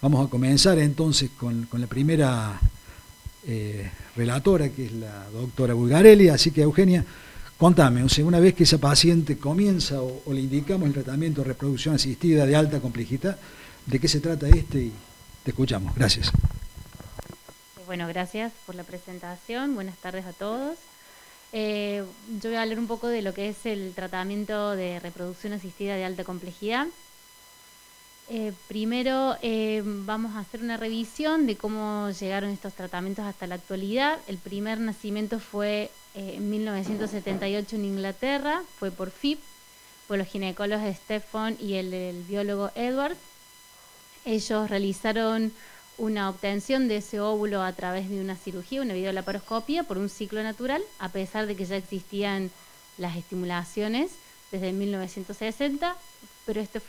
Vamos a comenzar entonces con la primera relatora, que es la doctora Bulgarelli. Así que, Eugenia, contame, o sea, una vez que esa paciente comienza o le indicamos el tratamiento de reproducción asistida de alta complejidad, ¿de qué se trata y te escuchamos? Gracias. Bueno, gracias por la presentación. Buenas tardes a todos. Yo voy a hablar un poco de lo que es el tratamiento de reproducción asistida de alta complejidad. Primero vamos a hacer una revisión de cómo llegaron estos tratamientos hasta la actualidad. El primer nacimiento fue en 1978 en Inglaterra, fue por FIP, por los ginecólogos Stephon y el biólogo Edwards. Ellos realizaron una obtención de ese óvulo a través de una cirugía, una videolaparoscopia, por un ciclo natural, a pesar de que ya existían las estimulaciones desde 1960, pero este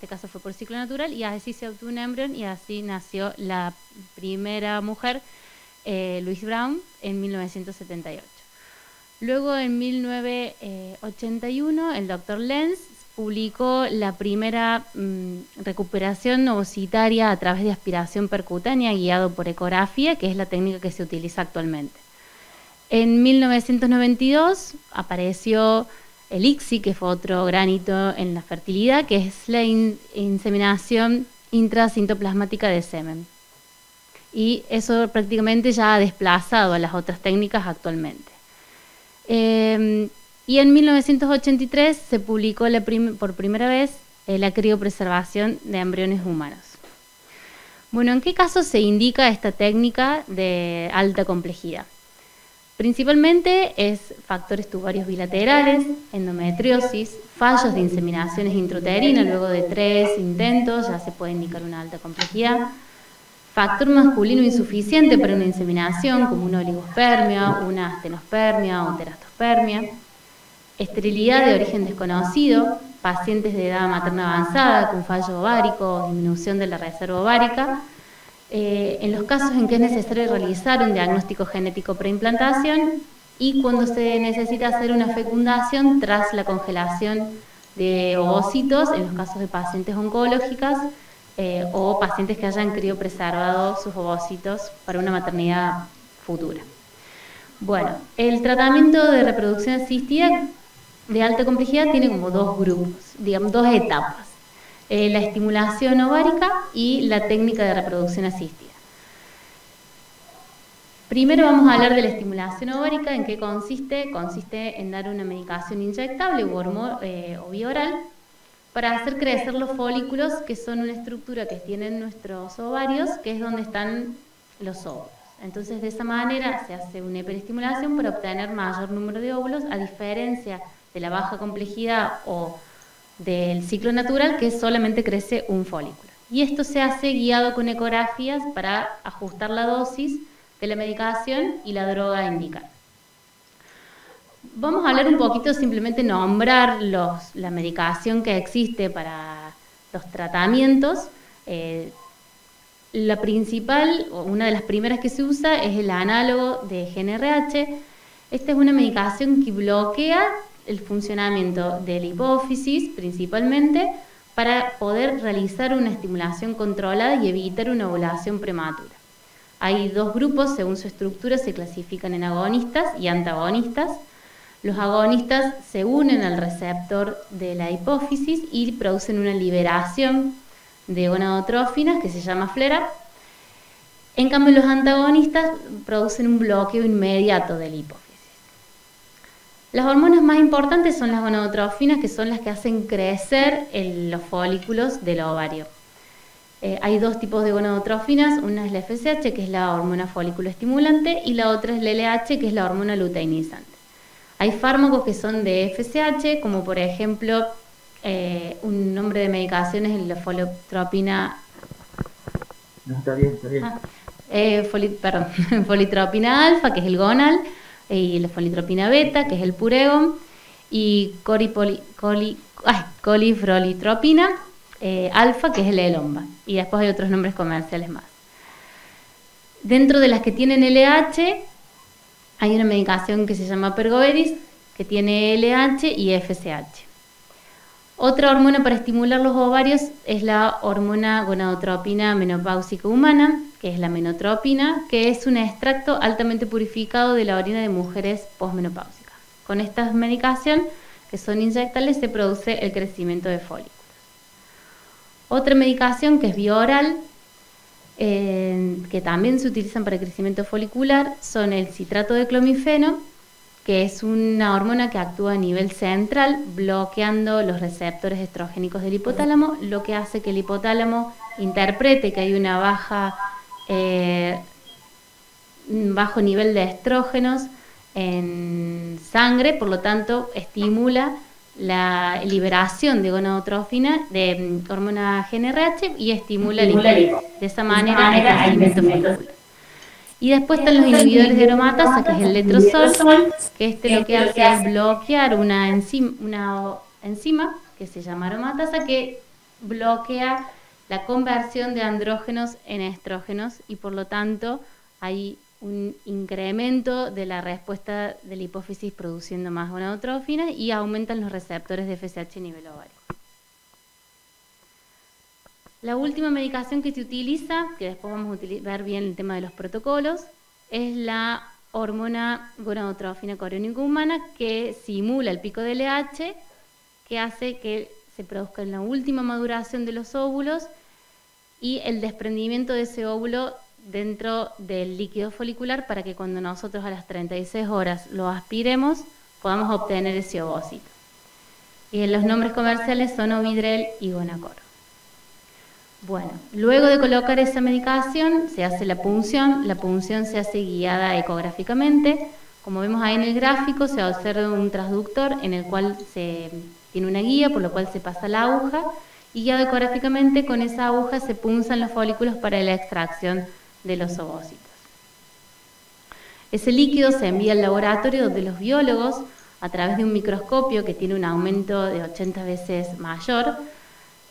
caso fue por ciclo natural, y así se obtuvo un embrión y así nació la primera mujer, Louise Brown, en 1978. Luego, en 1981, el doctor Lenz publicó la primera recuperación ovocitaria a través de aspiración percutánea guiado por ecografía, que es la técnica que se utiliza actualmente. En 1992 apareció el ICSI, que fue otro gran hito en la fertilidad, que es la inseminación intracitoplasmática de semen. Y eso prácticamente ya ha desplazado a las otras técnicas actualmente. Y en 1983 se publicó por primera vez la criopreservación de embriones humanos. Bueno, ¿en qué casos se indica esta técnica de alta complejidad? Principalmente es factores tubarios bilaterales, endometriosis, fallos de inseminaciones intrauterinas, luego de 3 intentos ya se puede indicar una alta complejidad. Factor masculino insuficiente para una inseminación, como una oligospermia, una astenospermia o terastospermia. Esterilidad de origen desconocido, pacientes de edad materna avanzada con fallo ovárico o disminución de la reserva ovárica. En los casos en que es necesario realizar un diagnóstico genético preimplantación y cuando se necesita hacer una fecundación tras la congelación de ovocitos, en los casos de pacientes oncológicas o pacientes que hayan criopreservado sus ovocitos para una maternidad futura. Bueno, el tratamiento de reproducción asistida de alta complejidad tiene como dos grupos, digamos, dos etapas. La estimulación ovárica y la técnica de reproducción asistida. Primero vamos a hablar de la estimulación ovárica. ¿En qué consiste? Consiste en dar una medicación inyectable o vía oral para hacer crecer los folículos, que son una estructura que tienen nuestros ovarios, que es donde están los óvulos. Entonces, de esa manera se hace una hiperestimulación para obtener mayor número de óvulos, a diferencia de la baja complejidad o del ciclo natural, que solamente crece un folículo. Y esto se hace guiado con ecografías para ajustar la dosis de la medicación y la droga indicada. Vamos a hablar un poquito, simplemente nombrar la medicación que existe para los tratamientos. La principal, o una de las primeras que se usa, es el análogo de GnRH. Esta es una medicación que bloquea el funcionamiento de la hipófisis principalmente para poder realizar una estimulación controlada y evitar una ovulación prematura. Hay dos grupos, según su estructura se clasifican en agonistas y antagonistas. Los agonistas se unen al receptor de la hipófisis y producen una liberación de gonadotrófinas que se llama flare-up. En cambio, los antagonistas producen un bloqueo inmediato de la hipófisis. Las hormonas más importantes son las gonadotrofinas, que son las que hacen crecer los folículos del ovario. Hay dos tipos de gonadotrofinas, una es la FSH, que es la hormona folículo estimulante, y la otra es la LH, que es la hormona luteinizante. Hay fármacos que son de FSH, como por ejemplo, un nombre de medicación es la folitropina... No, está bien, está bien. Folitropina alfa, que es el Gonal, y la folitropina beta, que es el Puregon, y colifrolitropina alfa, que es el Elomba, y después hay otros nombres comerciales más. Dentro de las que tienen LH, hay una medicación que se llama Pergoveris, que tiene LH y FSH. Otra hormona para estimular los ovarios es la hormona gonadotropina menopáusica humana, que es la menotropina, que es un extracto altamente purificado de la orina de mujeres posmenopáusicas. Con esta medicación, que son inyectables, se produce el crecimiento de folículos. Otra medicación que es bioral, que también se utilizan para el crecimiento folicular, son el citrato de clomifeno, que es una hormona que actúa a nivel central, bloqueando los receptores estrogénicos del hipotálamo, lo que hace que el hipotálamo interprete que hay una bajo nivel de estrógenos en sangre, por lo tanto estimula la liberación de gonadotropina, de hormona GnRH, y estimula el de esa manera el crecimiento folicular. Y después están los inhibidores de aromatasa, que es el letrozol, que lo que hace es bloquear una enzima que se llama aromatasa, que bloquea la conversión de andrógenos en estrógenos, y por lo tanto hay un incremento de la respuesta de la hipófisis produciendo más gonadotropina, y aumentan los receptores de FSH a nivel ovario. La última medicación que se utiliza, que después vamos a ver bien el tema de los protocolos, es la hormona gonadotropina coriónica humana, que simula el pico de LH, que hace que se produzca en la última maduración de los óvulos y el desprendimiento de ese óvulo dentro del líquido folicular, para que cuando nosotros a las 36 horas lo aspiremos podamos obtener ese ovocito. Y los nombres comerciales son Ovidrel y Gonacor. Bueno, luego de colocar esa medicación se hace la punción se hace guiada ecográficamente. Como vemos ahí en el gráfico, se observa un transductor en el cual tiene una guía, por lo cual se pasa la aguja, y guiado ecográficamente con esa aguja se punzan los folículos para la extracción de los ovocitos. Ese líquido se envía al laboratorio, donde los biólogos, a través de un microscopio que tiene un aumento de 80 veces mayor,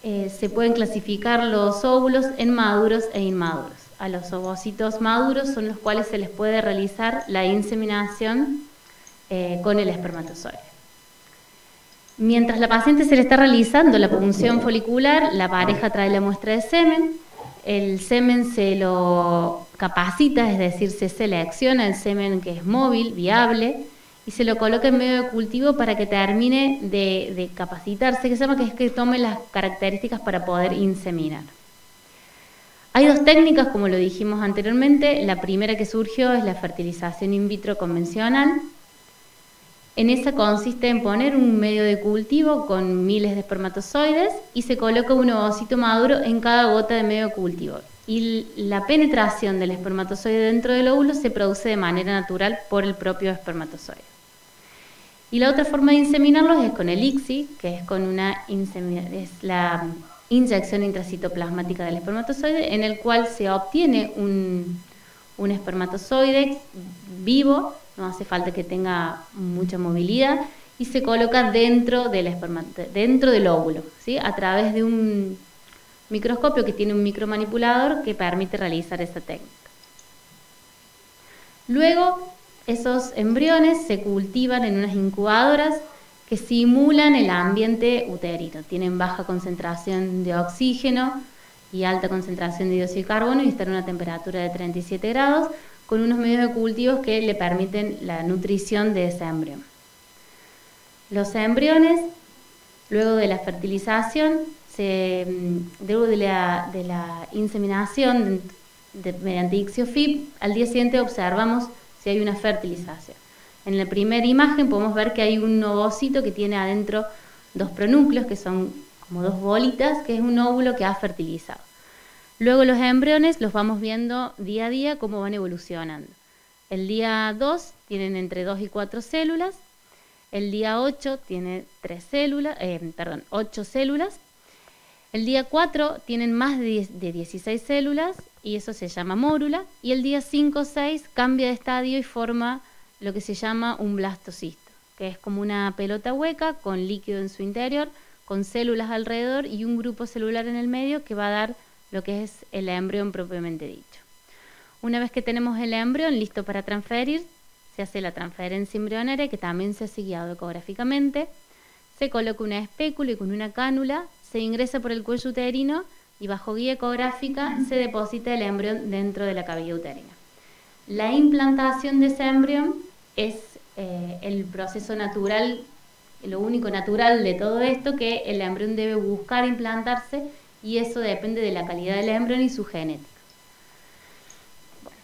se pueden clasificar los óvulos en maduros e inmaduros. A los ovocitos maduros son los cuales se les puede realizar la inseminación con el espermatozoide. Mientras la paciente se le está realizando la punción folicular, la pareja trae la muestra de semen, el semen se lo capacita, es decir, se selecciona el semen que es móvil, viable, y se lo coloca en medio de cultivo para que termine de capacitarse, que se llama, que es que tome las características para poder inseminar. Hay dos técnicas, como lo dijimos anteriormente. La primera que surgió es la fertilización in vitro convencional. En esa consiste en poner un medio de cultivo con miles de espermatozoides y se coloca un ovocito maduro en cada gota de medio de cultivo. Y la penetración del espermatozoide dentro del óvulo se produce de manera natural por el propio espermatozoide. Y la otra forma de inseminarlos es con el ICSI, que es con es la inyección intracitoplasmática del espermatozoide, en el cual se obtiene un espermatozoide vivo, no hace falta que tenga mucha movilidad, y se coloca dentro del óvulo, ¿sí? A través de un microscopio que tiene un micromanipulador que permite realizar esa técnica. Luego, esos embriones se cultivan en unas incubadoras que simulan el ambiente uterino. Tienen baja concentración de oxígeno y alta concentración de dióxido de carbono, y están a una temperatura de 37 grados, con unos medios de cultivos que le permiten la nutrición de ese embrión. Los embriones, luego de la fertilización, luego de la inseminación mediante ICSI-FIP, al día siguiente observamos si hay una fertilización. En la primera imagen podemos ver que hay un ovocito que tiene adentro dos pronúcleos, que son como dos bolitas, que es un óvulo que ha fertilizado. Luego los embriones los vamos viendo día a día cómo van evolucionando. El día 2 tienen entre 2 y 4 células, el día 8 tiene 8 células, el día 4 tienen más de 16 células, y eso se llama mórula, y el día 5 o 6 cambia de estadio y forma lo que se llama un blastocisto, que es como una pelota hueca con líquido en su interior, con células alrededor y un grupo celular en el medio que va a dar lo que es el embrión propiamente dicho. Una vez que tenemos el embrión listo para transferir, se hace la transferencia embrionaria, que también se hace guiado ecográficamente, Se coloca una espécula y con una cánula se ingresa por el cuello uterino y bajo guía ecográfica se deposita el embrión dentro de la cavidad uterina. La implantación de ese embrión es el proceso natural, lo único natural de todo esto, que el embrión debe buscar implantarse, y eso depende de la calidad del embrión y su genética. Bueno,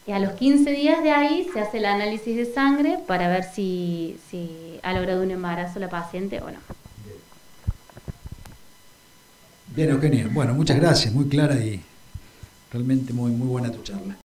y a los 15 días de ahí se hace el análisis de sangre para ver si ha logrado un embarazo la paciente o no. Bien, Eugenia. Bueno, muchas gracias, muy clara y realmente muy buena tu charla.